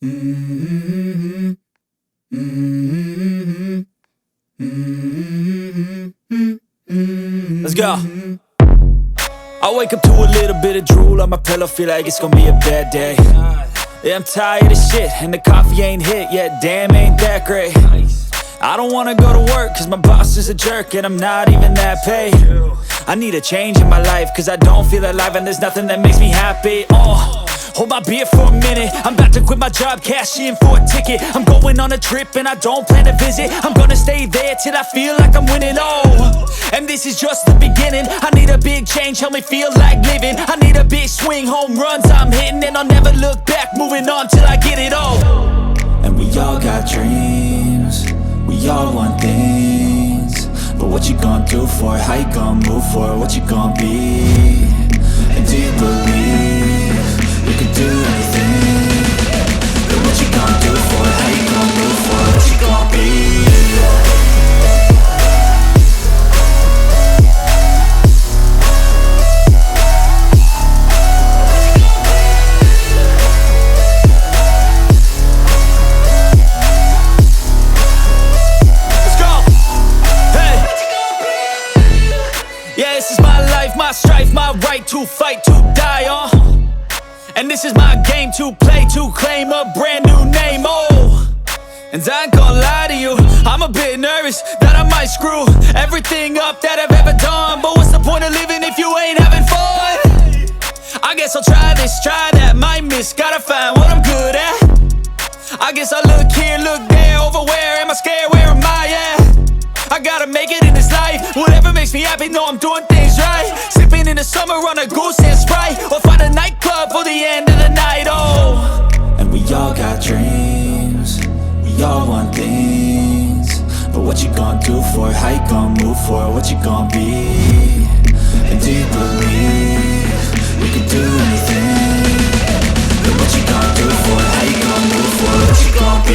Let's go. I wake up to a little bit of drool on my pillow, feel like it's gonna be a bad day. Yeah, I'm tired of shit, and the coffee ain't hit yet, damn, ain't that great. I don't wanna go to work, cause my boss is a jerk, and I'm not even that paid. I need a change in my life, cause I don't feel alive, and there's nothing that makes me happy. Hold my beer for a minute, I'm about to quit my job, cash in for a ticket. I'm going on a trip and I don't plan to visit. I'm gonna stay there till I feel like I'm winning, and this is just the beginning. I need a big change, help me feel like living. I need a big swing, home runs I'm hitting, and I'll never look back, moving on till I get it all. And we all got dreams, we all want things, but what you gonna do for it? How you gonna move for it? What you gonna be? And do you believe you can do anything? But what you gonna do for it? How you gonna move for it? What you gonna be? Let's go! Hey! Yeah, this is my life, my strife, my right to fight, to die, and this is my game to play, to claim a brand new name, and I ain't gonna lie to you, I'm a bit nervous that I might screw everything up that I've ever done. But what's the point of living if you ain't having fun? I guess I'll try this, try that, might miss, gotta find what I'm good at. I guess I look here, look there, over where am I scared, where am I at? I gotta make it in this life, whatever makes me happy, know I'm doing things right. Sipping in the summer on a goose and Sprite, or find a nightclub for the end of the night, And we all got dreams, we all want things, but what you gonna do for it? How you gonna move for it? What you gonna be? And do you believe you can do anything? But what you gonna do for it? How you gonna move for it? What you gonna be?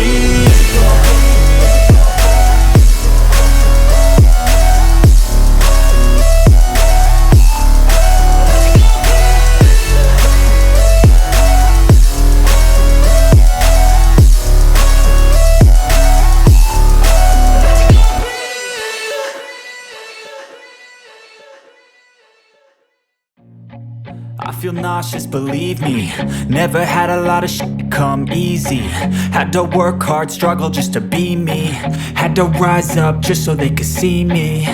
I feel nauseous, believe me. Never had a lot of shit come easy. Had to work hard, struggle just to be me. Had to rise up just so they could see me.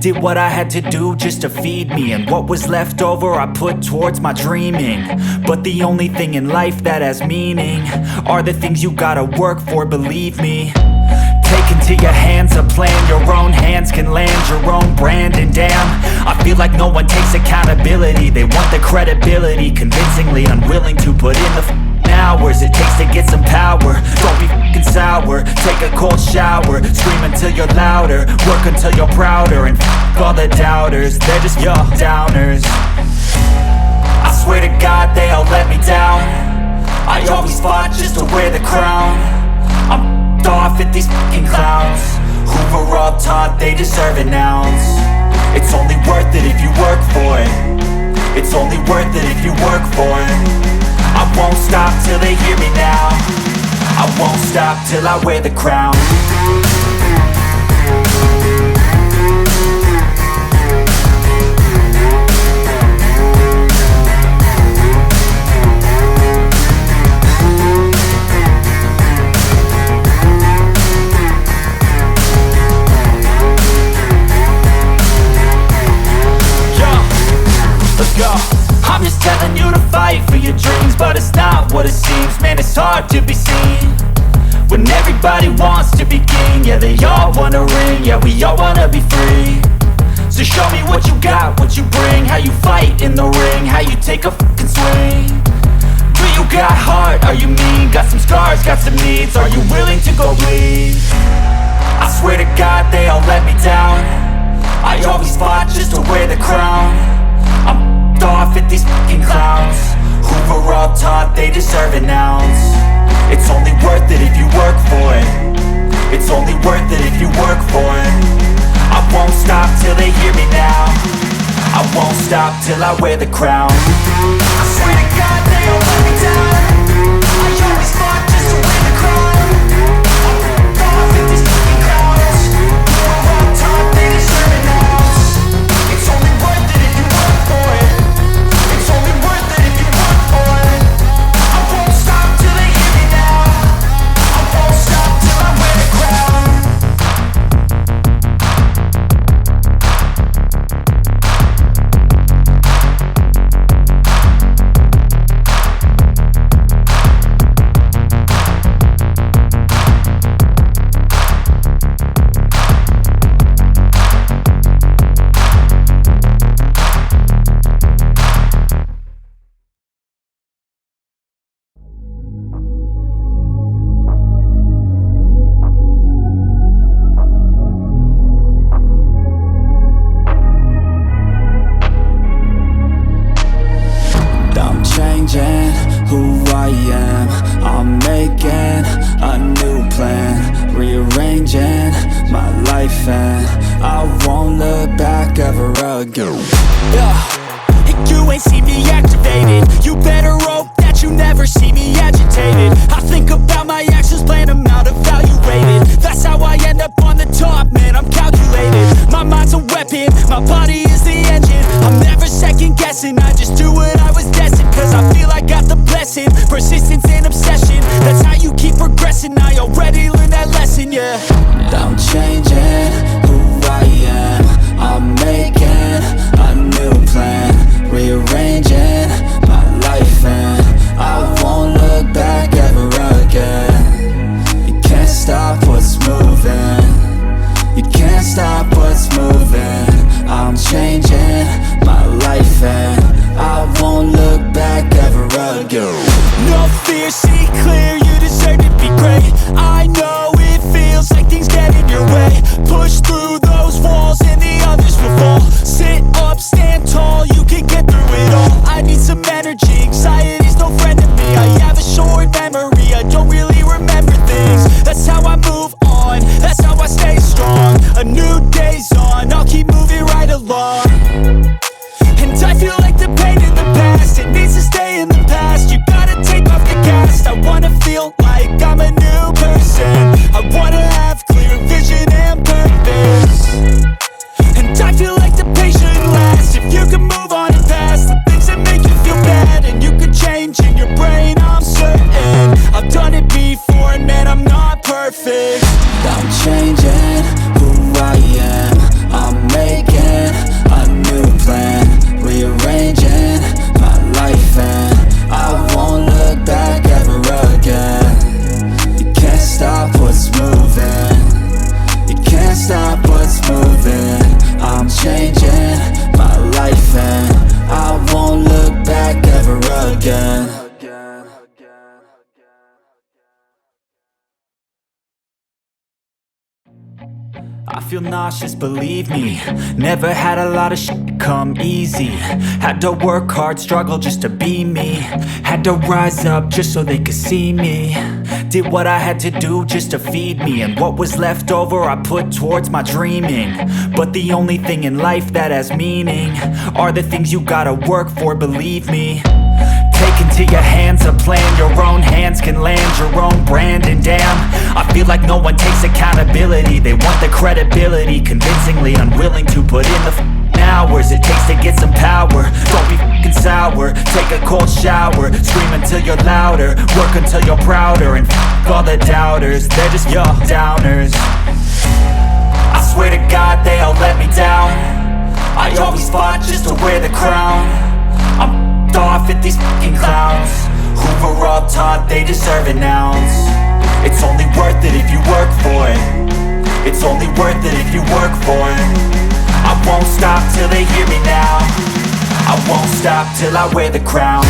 Did what I had to do just to feed me, and what was left over I put towards my dreaming. But the only thing in life that has meaning are the things you gotta work for, believe me. Take into your hands a plan, your own hands can land your own brand. And damn, I feel like no one takes accountability. They want the credibility, convincingly unwilling to put in the hours it takes to get some power. Don't be f***ing sour, take a cold shower, scream until you're louder, work until you're prouder, and f*** all the doubters, they're just your downers. I swear to God they all let me down. I always fought just to wear the crown. I'm off at these fucking clowns who were all taught they deserve an ounce. It's only worth it if you work for it. It's only worth it if you work for it. I won't stop till they hear me now. I won't stop till I wear the crown. I'm just telling you to fight for your dreams, but it's not what it seems. Man, it's hard to be seen when everybody wants to be king. Yeah, they all wanna ring, yeah, we all wanna be free. So show me what you got, what you bring, how you fight in the ring, how you take a fucking swing. Do you got heart, are you mean? Got some scars, got some needs, are you willing to go bleed? I swear to God they all let me down. I always fought just to wear the crown. I'm off at these fucking clowns who were all taught they deserve an ounce. It's only worth it if you work for it. It's only worth it if you work for it. I won't stop till they hear me now. I won't stop till I wear the crown. I swear to God they all let me down. I always fought just to go. And you ain't see me activated. You better hope that you never see me agitated. I think about my actions, plan them out, evaluated. That's how I end up on the top, man, I'm calculated. My mind's a weapon, my body is the engine. I'm never second guessing, I just do what I was destined. Cause I feel I got the blessing, persistence and obsession. That's how you keep progressing, I already learned that lesson, yeah. I'm changing who I am, I'm making a new plan, rearranging my life and I won't look back ever again. You can't stop what's moving, you can't stop what's moving. I'm changing my life and I won't look back ever again. No fear, see clear, you deserve to be great. I know it feels like things get in your way. Push through those walls and the others will fall. Sit up, stand tall, you can get through it all. I need some energy, anxiety's no friend to me. I have a short memory, I don't really remember things. That's how I move on, that's how I stay strong. A new day's on, I'll keep moving right along. And I feel like the pain in the past, it needs to stay in the past. You gotta take off the cast. I wanna feel like I'm a new person. I wanna have clear vision and purpose. And I feel like the pain shouldn't last. If you can move on and past the things that make you feel bad, and you could change in your brain, I'm certain. I've done it before and man, I'm not perfect. I'm changing who I am, I'm making a new plan, rearranging my life and I won't look back ever again. You can't stop what's moving, you can't stop what's moving. I'm changing my life and I won't look back ever again. I feel nauseous, believe me. Never had a lot of shit come easy. Had to work hard, struggle just to be me. Had to rise up just so they could see me. Did what I had to do just to feed me, and what was left over I put towards my dreaming. But the only thing in life that has meaning are the things you gotta work for, believe me. Take into your hands a plan, your own hands can land your own brand. And damn, I feel like no one takes accountability. They want the credibility, convincingly unwilling to put in the hours it takes to get some power. Don't be f***ing sour, take a cold shower. Scream until you're louder, work until you're prouder. And f*** all the doubters, they're just your downers. I swear to God they all let me down. I always fought just to wear the crown. I'm off at these fucking clowns who were all taught they deserve an ounce. It's only worth it if you work for it. It's only worth it if you work for it. I won't stop till they hear me now. I won't stop till I wear the crown.